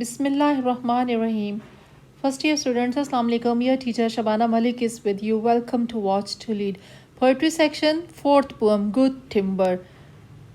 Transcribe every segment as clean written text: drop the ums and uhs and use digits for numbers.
Bismillahirrahmanirrahim. First year students, Assalamu alaikum. Your teacher Shabana Malik is with you. Welcome to Watch to Lead. Poetry section, fourth poem, Good Timber.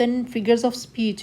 then figures of speech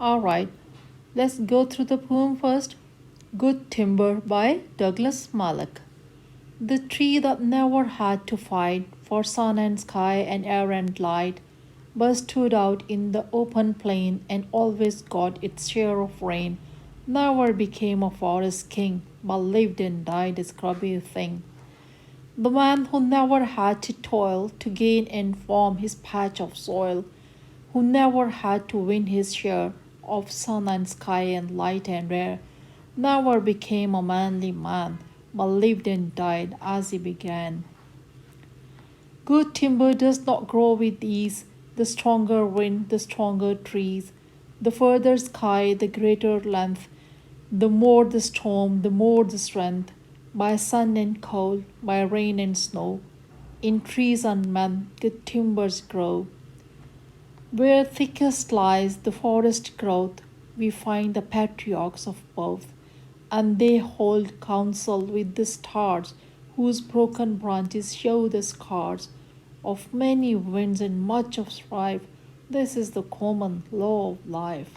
Alright, let's go through the poem first. Good Timber by Douglas Mallock. The tree that never had to fight for sun and sky and air and light, but stood out in the open plain and always got its share of rain, never became a forest king, but lived and died a scrubby thing. The man who never had to toil to gain and form his patch of soil, who never had to win his share of sun and sky and light and air, never became a manly man, but lived and died as he began. Good timber does not grow with ease, the stronger wind, the stronger trees, the further sky, the greater length, the more the storm, the more the strength, by sun and cold, by rain and snow, in trees and men good timbers grow. Where thickest lies the forest growth, we find the patriarchs of both, and they hold counsel with the stars, whose broken branches show the scars of many winds and much of strife. This is the common law of life.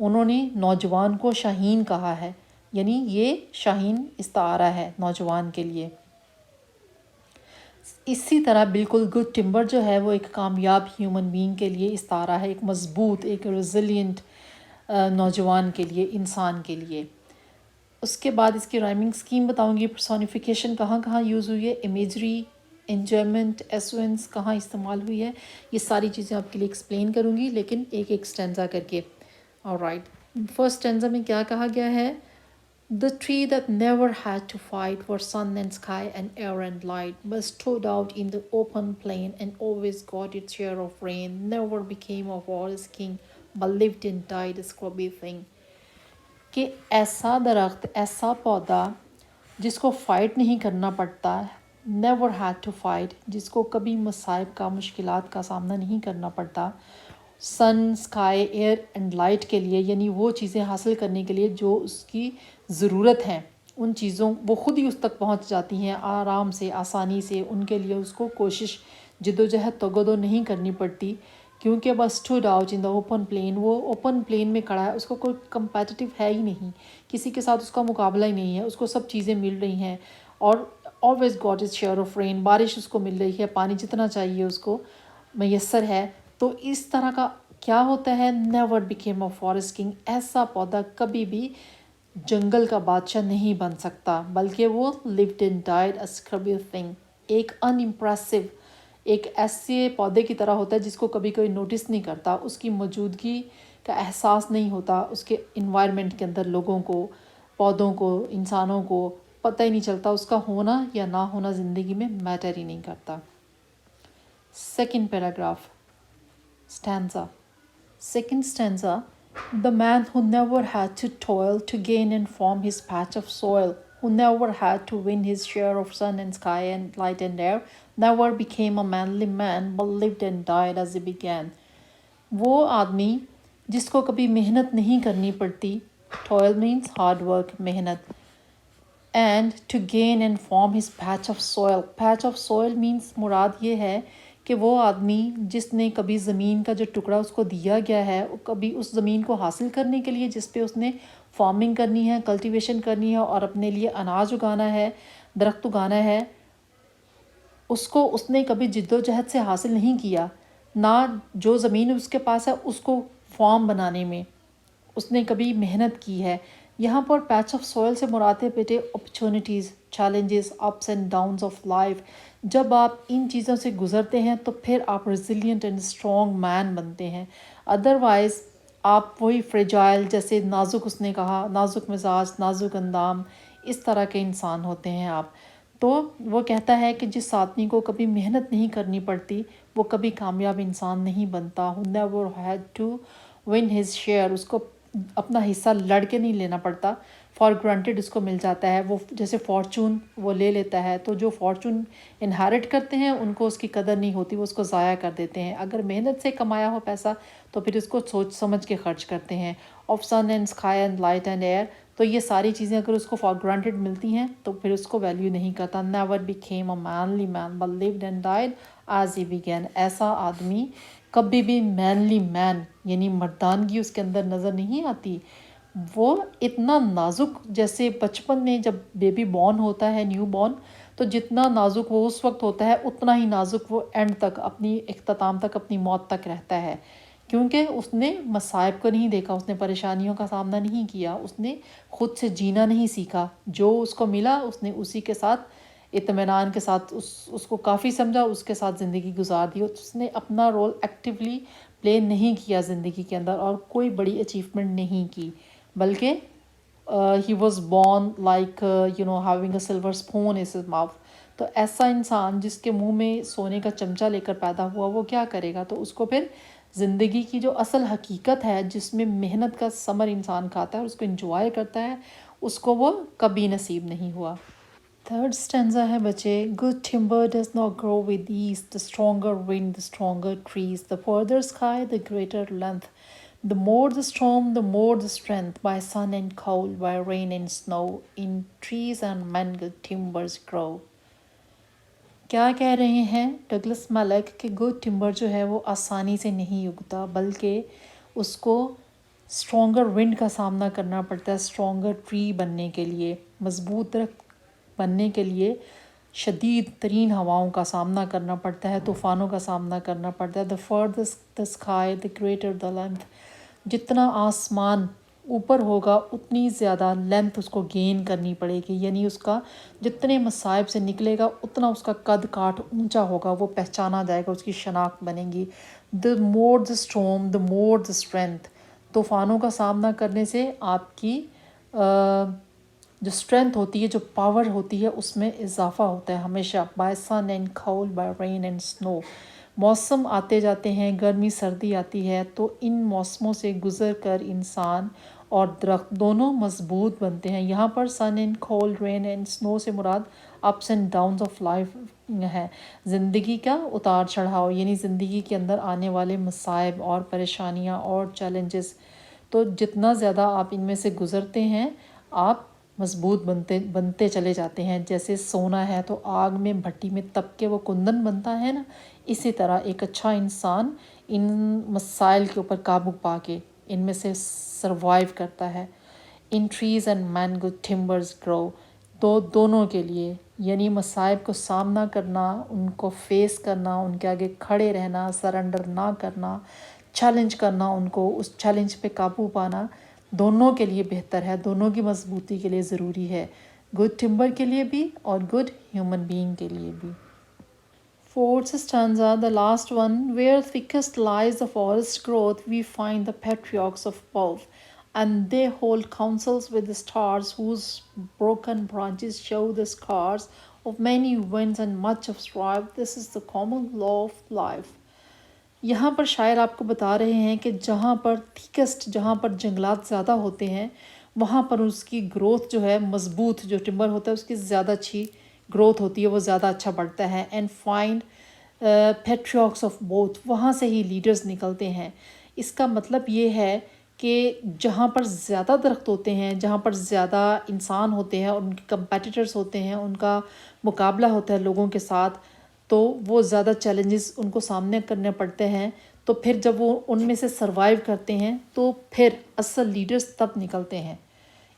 انہوں نے نوجوان کو شاہین کہا ہے، یعنی یہ شاہین استعارہ ہے نوجوان کے لیے۔ اسی طرح بالکل گڈ ٹمبر جو ہے وہ ایک کامیاب ہیومن بینگ کے لیے استعارہ ہے، ایک مضبوط، ایک ریزیلینٹ نوجوان کے لیے، انسان کے لیے۔ اس کے بعد اس کی رائمنگ سکیم بتاؤں گی۔ پرسونیفیکیشن کہاں کہاں یوز ہوئی ہے، امیجری، انجوائمنٹ، ایسوینس کہاں استعمال ہوئی ہے، یہ ساری چیزیں آپ کے لیے ایکسپلین کروں گی، لیکن ایک ایک اسٹینزا کر کے۔ آلرائٹ، فرسٹ اسٹینزا میں کیا کہا گیا ہے؟ The tree that never had to fight for sun and sky and air and light, but stood out in the open plain and always got its share of rain, never became a forest king, but lived and died a scrubby thing. کہ ایسا درخت، ایسا پودا جس کو fight نہیں کرنا پڑتا، نیور ہیڈ ٹو فائٹ، جس کو کبھی مصائب کا، مشکلات کا سامنا نہیں کرنا پڑتا، سن، اسکائی، ایئر اینڈ لائٹ کے لیے، یعنی وہ چیزیں حاصل کرنے کے لیے جو اس کی ضرورت ہیں، ان چیزوں وہ خود ہی اس تک پہنچ جاتی ہیں آرام سے، آسانی سے، ان کے لیے اس کو کوشش، جد و جہد تگودو نہیں کرنی پڑتی، کیونکہ بس stood out in the open plain, وہ اوپن پلین میں کھڑا ہے، اس کو کوئی کمپیٹیٹیو ہے ہی نہیں، کسی کے ساتھ اس کا مقابلہ ہی نہیں ہے، اس کو سب چیزیں مل رہی ہیں، اور always got is share of rain, بارش اس کو مل رہی ہے، پانی جتنا چاہیے اس کو میسر ہے۔ تو اس طرح کا کیا ہوتا ہے؟ Never became a forest king, ایسا پودا کبھی بھی جنگل کا بادشاہ نہیں بن سکتا، بلکہ وہ lived and died a scrubby thing، ایک ان امپریسو، ایک ایسے پودے کی طرح ہوتا ہے جس کو کبھی کوئی نوٹس نہیں کرتا، اس کی موجودگی کا احساس نہیں ہوتا، اس کے انوائرمنٹ کے اندر لوگوں کو، پودوں کو، انسانوں کو پتہ ہی نہیں چلتا، اس کا ہونا یا نہ ہونا زندگی میں میٹر ہی نہیں کرتا۔ Second paragraph, stanza. Second stanza, the man who never had to toil to gain and form his patch of soil, who never had to win his share of sun and sky and light and air, never became a manly man, but lived and died as he began. وہ آدمی جس کو کبھی محنت نہیں کرنی پڑتی، toil means hard work، محنت، and to gain and form his patch of soil. Patch of soil means مراد یہ ہے کہ وہ آدمی جس نے کبھی زمین کا جو ٹکڑا اس کو دیا گیا ہے، کبھی اس زمین کو حاصل کرنے کے لیے جس پہ اس نے فارمنگ کرنی ہے، کلٹیویشن کرنی ہے اور اپنے لیے اناج اگانا ہے، درخت اگانا ہے، اس نے کبھی جد و جہد سے حاصل نہیں کیا، نہ جو زمین اس کے پاس ہے اس کو فارم بنانے میں اس نے کبھی محنت کی ہے۔ یہاں پر پیچ آف سوئل سے مراد ہے بیٹے opportunities, challenges, ups and downs of life. جب آپ ان چیزوں سے گزرتے ہیں تو پھر آپ ریزیلینٹ اینڈ اسٹرانگ مین بنتے ہیں، ادروائز آپ وہی فریجائل، جیسے نازک، اس نے کہا نازک مزاج، نازک اندام، اس طرح کے انسان ہوتے ہیں آپ۔ تو وہ کہتا ہے کہ جس آدمی کو کبھی محنت نہیں کرنی پڑتی وہ کبھی کامیاب انسان نہیں بنتا۔ who never had to win his share، اس کو اپنا حصہ لڑ کے نہیں لینا پڑتا، فار گرانٹیڈ اس کو مل جاتا ہے، وہ جیسے فارچون وہ لے لیتا ہے، تو جو فارچون انہیرٹ کرتے ہیں ان کو اس کی قدر نہیں ہوتی، وہ اس کو ضائع کر دیتے ہیں۔ اگر محنت سے کمایا ہو پیسہ تو پھر اس کو سوچ سمجھ کے خرچ کرتے ہیں۔ Of sun and sky and light and air, تو یہ ساری چیزیں اگر اس کو فار گرانٹیڈ ملتی ہیں تو پھر اس کو ویلیو نہیں کرتا۔ Never became a manly man but lived and died as he began, ایسا آدمی کبھی بھی مینلی مین یعنی مردانگی اس کے اندر نظر نہیں آتی، وہ اتنا نازک، جیسے بچپن میں جب بیبی بورن ہوتا ہے، نیو بورن، تو جتنا نازک وہ اس وقت ہوتا ہے اتنا ہی نازک وہ اینڈ تک، اپنی اختتام تک، اپنی موت تک رہتا ہے، کیونکہ اس نے مصائب کو نہیں دیکھا، اس نے پریشانیوں کا سامنا نہیں کیا، اس نے خود سے جینا نہیں سیکھا، جو اس کو ملا اس نے اسی کے ساتھ اطمینان کے ساتھ اس کو کافی سمجھا، اس کے ساتھ زندگی گزار دی، اس نے اپنا رول ایکٹیولی پلے نہیں کیا زندگی کے اندر اور کوئی بڑی اچیومنٹ نہیں کی، بلکہ he was born like having a silver spoon in his mouth. تو ایسا انسان جس کے منہ میں سونے کا چمچہ لے کر پیدا ہوا وہ کیا کرے گا؟ تو اس کو پھر زندگی کی جو اصل حقیقت ہے جس میں محنت کا ثمر انسان کھاتا ہے، اس کو انجوائے کرتا ہے، اس کو وہ کبھی نصیب نہیں ہوا۔ تھرڈ اسٹینزا ہے بچے، good timber does not grow with ease, the stronger wind, the stronger trees, the further sky, the greater length, the more the storm, the more the strength, by sun and cold, by rain and snow, in trees and men good timbers grow۔ کیا کہہ رہے ہیں Douglas milk کہ good timber جو ہے وہ آسانی سے نہیں اگتا، بلکہ اس کو اسٹرانگر ونڈ کا سامنا کرنا پڑتا ہے اسٹرانگر ٹری بننے کے لیے، مضبوط درخت بننے کے لیے شدید ترین ہواؤں کا سامنا کرنا پڑتا ہے، طوفانوں کا سامنا کرنا پڑتا ہے. the further the sky the greater the length. جتنا آسمان اوپر ہوگا اتنی زیادہ لینتھ اس کو گین کرنی پڑے گی، یعنی اس کا جتنے مصائب سے نکلے گا اتنا اس کا قد کاٹ اونچا ہوگا، وہ پہچانا جائے گا، اس کی شناخت بنے گی. the more the storm the more the strength. طوفانوں کا سامنا کرنے سے آپ کی جو اسٹرینتھ ہوتی ہے، جو پاور ہوتی ہے، اس میں اضافہ ہوتا ہے ہمیشہ. By sun and cold by rain and snow. موسم آتے جاتے ہیں، گرمی سردی آتی ہے، تو ان موسموں سے گزر کر انسان اور درخت دونوں مضبوط بنتے ہیں. یہاں پر سن and cool rain and snow سے مراد ups and downs of life ہے، زندگی کا اتار چڑھاؤ، یعنی زندگی کے اندر آنے والے مصائب اور پریشانیاں اور چیلنجز. تو جتنا زیادہ آپ ان میں سے گزرتے ہیں آپ مضبوط بنتے چلے جاتے ہیں. جیسے سونا ہے تو آگ میں بھٹی میں تپ کے وہ کندن بنتا ہے نا، اسی طرح ایک اچھا انسان ان مسائل کے اوپر قابو پا کے ان میں سے سروائیو کرتا ہے. ان ٹریز اینڈ مینگو ٹمبرز گرو. تو دونوں کے لیے، یعنی مصائب کو سامنا کرنا، ان کو فیس کرنا، ان کے آگے کھڑے رہنا، سرنڈر نہ کرنا، چیلنج کرنا، ان کو اس چیلنج پہ قابو پانا دونوں کے لیے بہتر ہے، دونوں کی مضبوطی کے لیے ضروری ہے، گڈ ٹمبر کے لیے بھی اور گڈ ہیومن بینگ کے لیے بھی. Fourth stanza, the last one, where thickest lies the forest growth, we find the patriarchs of both, and they hold councils with the stars, whose broken branches show the scars of many winds and much of strife. This is the common law of life. یہاں پر شاعر آپ کو بتا رہے ہیں کہ جہاں پر تھیکسٹ، جہاں پر جنگلات زیادہ ہوتے ہیں، وہاں پر اس کی گروتھ جو ہے، مضبوط جو ٹمبر ہوتا ہے اس کی زیادہ اچھی گروتھ ہوتی ہے، وہ زیادہ اچھا بڑھتا ہے. اینڈ فائنڈ پیٹریارکس آف بوتھ، وہاں سے ہی لیڈرز نکلتے ہیں. اس کا مطلب یہ ہے کہ جہاں پر زیادہ درخت ہوتے ہیں، جہاں پر زیادہ انسان ہوتے ہیں اور ان کے کمپیٹیٹرز ہوتے ہیں، ان کا مقابلہ ہوتا ہے لوگوں کے ساتھ، تو وہ زیادہ چیلنجز ان کو سامنے کرنے پڑتے ہیں. تو پھر جب وہ ان میں سے سروائیو کرتے ہیں تو پھر اصل لیڈرز تب نکلتے ہیں.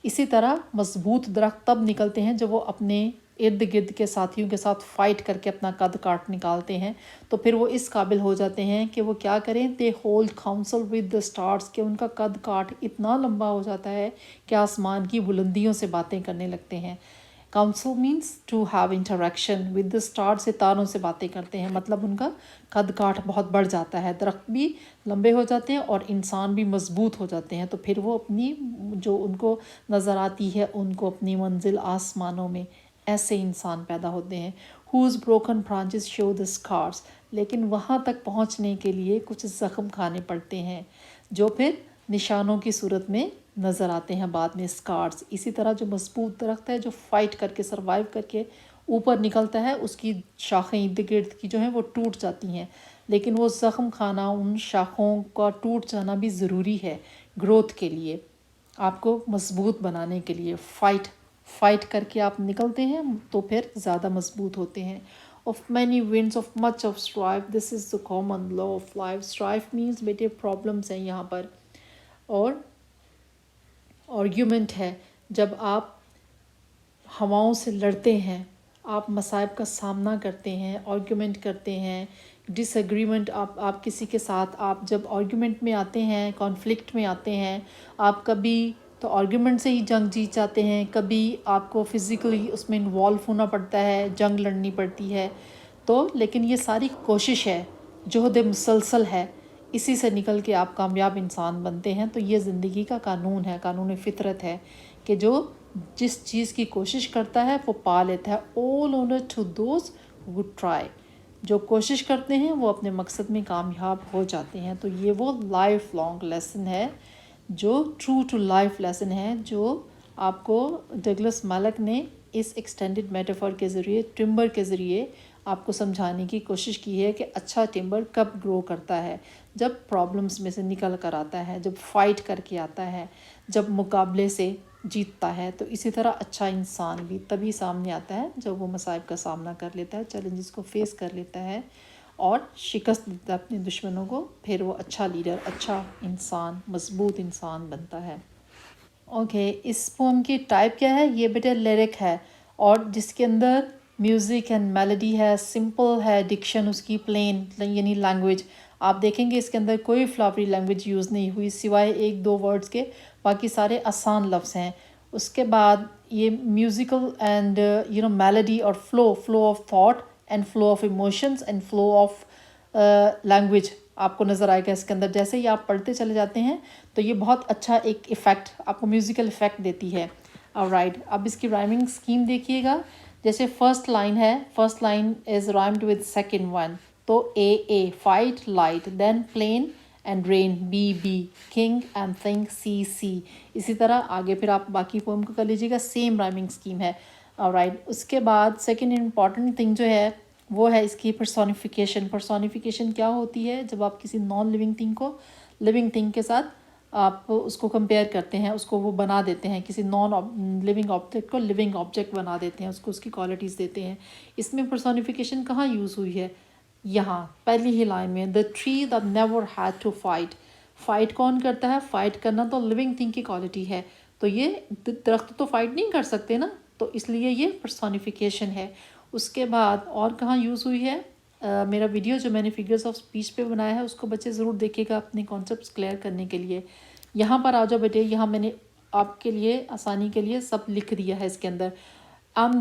اسی طرح مضبوط درخت تب نکلتے ہیں جب وہ اپنے ارد گرد کے ساتھیوں کے ساتھ فائٹ کر کے اپنا قد کاٹ نکالتے ہیں. تو پھر وہ اس قابل ہو جاتے ہیں کہ وہ کیا کریں، they hold council with the stars, کہ ان کا قد کاٹ اتنا لمبا ہو جاتا ہے کہ آسمان کی بلندیوں سے باتیں کرنے لگتے ہیں. Counsel means to have interaction with the star, ستاروں سے باتیں کرتے ہیں، مطلب ان کا قد کاٹ بہت بڑھ جاتا ہے، درخت بھی لمبے ہو جاتے ہیں اور انسان بھی مضبوط ہو جاتے ہیں. تو پھر وہ اپنی جو ان کو نظر آتی ہے ان کو اپنی منزل آسمانوں میں، ایسے انسان پیدا ہوتے ہیں. Whose broken branches show the scars, لیکن وہاں تک پہنچنے کے لیے کچھ زخم کھانے پڑتے ہیں جو پھر نشانوں کی صورت میں نظر آتے ہیں بعد میں، اسکارس. اسی طرح جو مضبوط درخت ہے جو فائٹ کر کے سروائیو کر کے اوپر نکلتا ہے، اس کی شاخیں ارد گرد کی جو ہیں وہ ٹوٹ جاتی ہیں، لیکن وہ زخم کھانا، ان شاخوں کا ٹوٹ جانا بھی ضروری ہے گروتھ کے لیے، آپ کو مضبوط بنانے کے لیے. فائٹ کر کے آپ نکلتے ہیں تو پھر زیادہ مضبوط ہوتے ہیں. of many winds of much of strife, this is the common law of life. strife means بیٹے پرابلمس ہیں یہاں پر، اور آرگیومنٹ ہے. جب آپ ہواؤں سے لڑتے ہیں، آپ مصائب کا سامنا کرتے ہیں، آرگیومنٹ کرتے ہیں، ڈس ایگریمنٹ، آپ کسی کے ساتھ، آپ جب آرگیومنٹ میں آتے ہیں، کانفلکٹ میں آتے ہیں، آپ کبھی تو آرگیومنٹ سے ہی جنگ جیت جاتے ہیں، کبھی آپ کو فزیکلی اس میں انوالو ہونا پڑتا ہے، جنگ لڑنی پڑتی ہے. تو لیکن یہ ساری کوشش ہے، جہد مسلسل ہے، اسی سے نکل کے آپ کامیاب انسان بنتے ہیں. تو یہ زندگی کا قانون ہے، قانون فطرت ہے کہ جو جس چیز کی کوشش کرتا ہے وہ پا لیتا ہے. all honor to those who try. جو کوشش کرتے ہیں وہ اپنے مقصد میں کامیاب ہو جاتے ہیں. تو یہ وہ لائف لانگ لیسن ہے، جو ٹرو ٹو لائف لیسن ہے، جو آپ کو ڈگلس میلک نے اس ایکسٹینڈڈ میٹافور کے ذریعے، ٹمبر کے ذریعے آپ کو سمجھانے کی کوشش کی ہے کہ اچھا ٹمبر کب گرو کرتا ہے، جب پرابلمس میں سے نکل کر آتا ہے، جب فائٹ کر کے آتا ہے، جب مقابلے سے جیتتا ہے. تو اسی طرح اچھا انسان بھی تبھی سامنے آتا ہے جب وہ مصائب کا سامنا کر لیتا ہے، چیلنجز کو فیس کر لیتا ہے اور شکست دیتا ہے اپنے دشمنوں کو، پھر وہ اچھا لیڈر، اچھا انسان، مضبوط انسان بنتا ہے۔ اوکے، اس پوم کی ٹائپ کیا ہے؟ یہ بیٹا لیرک ہے، اور جس کے اندر میوزک اینڈ میلڈی ہے، سمپل ہے، ڈکشن اس کی پلین یعنی لینگویج آپ دیکھیں گے اس کے اندر کوئی فلاوری لینگویج یوز نہیں ہوئی سوائے ایک دو ورڈز کے، باقی سارے آسان لفظ ہیں۔ اس کے بعد یہ میوزیکل اینڈ میلڈی اور flow of thought and flow of emotions and flow of language آپ کو نظر آئے گا اس کے اندر۔ جیسے ہی آپ پڑھتے چلے جاتے ہیں تو یہ بہت اچھا ایک ایفیکٹ آپ کو میوزیکل ایفیکٹ دیتی ہے۔ رائٹ، اب اس کی رائمنگ اسکیم دیکھیے گا۔ جیسے فرسٹ لائن ہے، first line is rhymed with second one, تو A fight light, then plain and rain, B king and think, C. اسی طرح آگے پھر آپ باقی پوم کو کر لیجیے گا، سیم رائمنگ اسکیم ہے۔ رائٹ، اس کے بعد سیکنڈ امپورٹنٹ تھنگ جو ہے وہ ہے اس کی پرسونیفیکیشن۔ پرسونیفیکیشن کیا ہوتی ہے؟ جب آپ کسی نان لیونگ تھنگ کو لیونگ تھنگ کے ساتھ آپ اس کو کمپیئر کرتے ہیں، اس کو وہ بنا دیتے ہیں، کسی نان لیونگ آبجیکٹ کو لیونگ آبجیکٹ بنا دیتے ہیں، اس کو اس کی کوالٹیز دیتے ہیں۔ اس میں پرسونیفیکیشن کہاں یوز ہوئی ہے؟ یہاں پہلی ہی لائن میں، the tree that never had to fight. Fight کون کرتا ہے؟ فائٹ کرنا تو لیونگ تھنگ کی کوالٹی ہے، تو یہ درخت تو فائٹ نہیں کر سکتے نا، تو اس لیے یہ پرسونیفیکیشن ہے۔ اس کے بعد اور کہاں یوز ہوئی ہے؟ میرا ویڈیو جو میں نے فگرز آف اسپیچ پہ بنایا ہے اس کو بچے ضرور دیکھے گا اپنے کانسیپٹس کلیئر کرنے کے لیے۔ یہاں پر آ جاؤ بیٹے، یہاں میں نے آپ کے لیے آسانی کے لیے سب لکھ دیا ہے اس کے اندر۔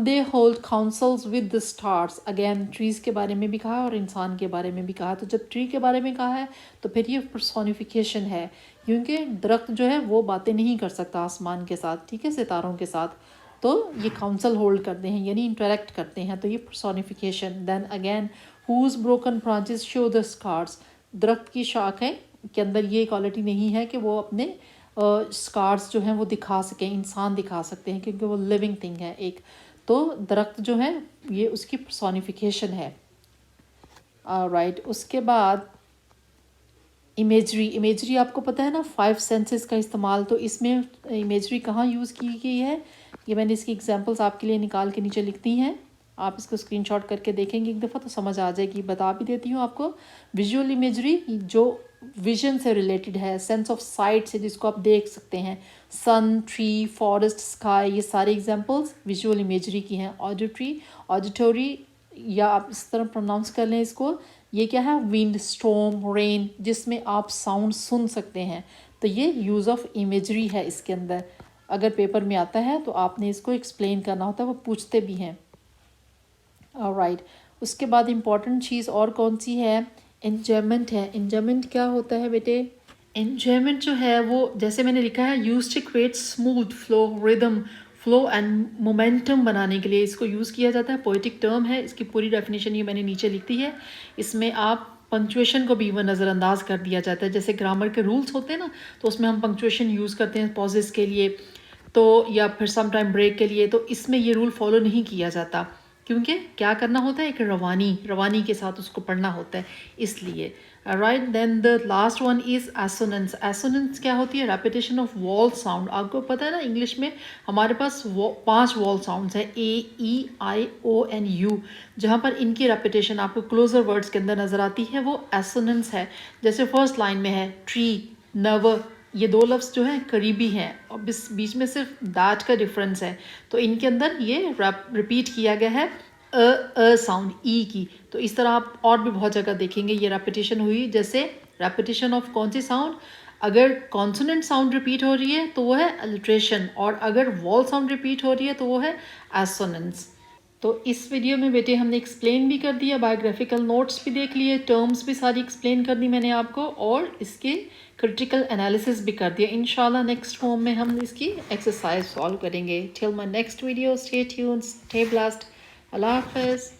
They hold councils with the stars, again trees کے بارے میں بھی کہا اور انسان کے بارے میں بھی کہا، تو جب ٹری کے بارے میں کہا ہے تو پھر یہ پرسونیفیکیشن ہے، کیونکہ درخت جو ہے وہ باتیں نہیں کر سکتا آسمان کے ساتھ، ٹھیک ہے، ستاروں کے ساتھ، تو یہ کاؤنسل ہولڈ کرتے ہیں یعنی انٹریکٹ کرتے ہیں، تو یہ personification. Then again whose broken branches show the scars, درخت کی شاخیں کے اندر یہ کوالٹی نہیں ہے کہ وہ اپنے اسکارس جو ہیں وہ دکھا سکیں، انسان دکھا سکتے ہیں کیونکہ وہ لیونگ تھنگ ہے ایک، تو درخت جو ہے یہ اس کی پرسونیفیکیشن ہے۔ رائٹ، اس کے بعد امیجری آپ کو پتہ ہے نا 5 سینسز کا استعمال، تو اس میں امیجری کہاں یوز کی گئی ہے؟ یہ میں نے اس کی ایگزامپلس آپ کے لیے نکال کے نیچے لکھ دی ہیں، آپ اس کو اسکرین شاٹ کر کے دیکھیں گے ایک دفعہ تو سمجھ آ جائے گی۔ بتا بھی دیتی ہوں آپ کو، ویژول امیجری جو ویژن سے ریلیٹڈ ہے، سینس آف سائٹ سے، جس کو آپ دیکھ سکتے ہیں، سن، ٹری، فارسٹ، اسکائی، یہ سارے ایگزامپلس ویژول امیجری کی ہیں۔ آڈیٹوری یا آپ اس طرح پروناؤنس کر لیں اس کو، یہ کیا ہے؟ ونڈ، اسٹورم، رین، جس میں آپ ساؤنڈ سن سکتے ہیں، تو یہ یوز آف امیجری ہے اس کے اندر۔ اگر پیپر میں آتا ہے تو آپ نے اس کو ایکسپلین کرنا ہوتا ہے، وہ پوچھتے بھی ہیں۔ رائٹ، اس کے بعد امپورٹنٹ چیز اور کون سی ہے؟ انجوائمنٹ ہے۔ انجوائمنٹ کیا ہوتا ہے بیٹے؟ انجوائمنٹ جو ہے وہ جیسے میں نے لکھا ہے، use to create smooth flow, rhythm, flow and momentum بنانے کے لیے اس کو یوز کیا جاتا ہے۔ پوئٹک ٹرم ہے، اس کی پوری ڈیفینیشن یہ میں نے نیچے لکھ دی ہے۔ اس میں آپ پنکچویشن کو بھی نظر انداز کر دیا جاتا ہے، جیسے گرامر کے رولز ہوتے ہیں نا، تو اس میں ہم پنکچویشن یوز کرتے ہیں پازز کے لیے، تو یا پھر سم ٹائم بریک کے لیے، تو اس میں یہ رول فالو نہیں کیا جاتا، کیونکہ کیا کرنا ہوتا ہے؟ ایک روانی کے ساتھ اس کو پڑھنا ہوتا ہے، اس لیے۔ Right, then the last one is assonance. Assonance کیا ہوتی ہے؟ Repetition of vowel sound. آپ کو پتہ ہے نا انگلش میں ہمارے پاس 5 وال ساؤنڈس ہیں، اے، ای، آئی، او اینڈ یو، جہاں پر ان کی ریپیٹیشن آپ کو کلوزر ورڈز کے اندر نظر آتی ہے، وہ ایسوننس ہے۔ جیسے فرسٹ لائن میں ہے ٹری، نیور، یہ 2 لفظ جو ہیں قریبی ہیں اور بیچ میں صرف دیٹ کا ڈفرینس ہے، تو ان کے اندر یہ ریپیٹ کیا گیا ہے ساؤنڈ، ای کی، تو اس طرح آپ اور بھی بہت جگہ دیکھیں گے یہ ریپیٹیشن ہوئی۔ جیسے ریپیٹیشن آف کون سی ساؤنڈ؟ اگر کانسوننٹ ساؤنڈ ریپیٹ ہو رہی ہے تو وہ ہے الٹریشن، اور اگر وال ساؤنڈ ریپیٹ ہو رہی ہے تو وہ ہے ایسوننس۔ تو اس ویڈیو میں بیٹے ہم نے ایکسپلین بھی کر دیا، بایوگرافیکل نوٹس بھی دیکھ لیے، ٹرمز بھی ساری ایکسپلین کر دی میں نے آپ کو، اور اس کے کرٹیکل انالیسس بھی کر دیا۔ انشاءاللہ نیکسٹ فارم میں ہم اس کی ایکسرسائز سالو کریں گے۔ Till my next video, stay tuned, stay blessed, اللہ حافظ۔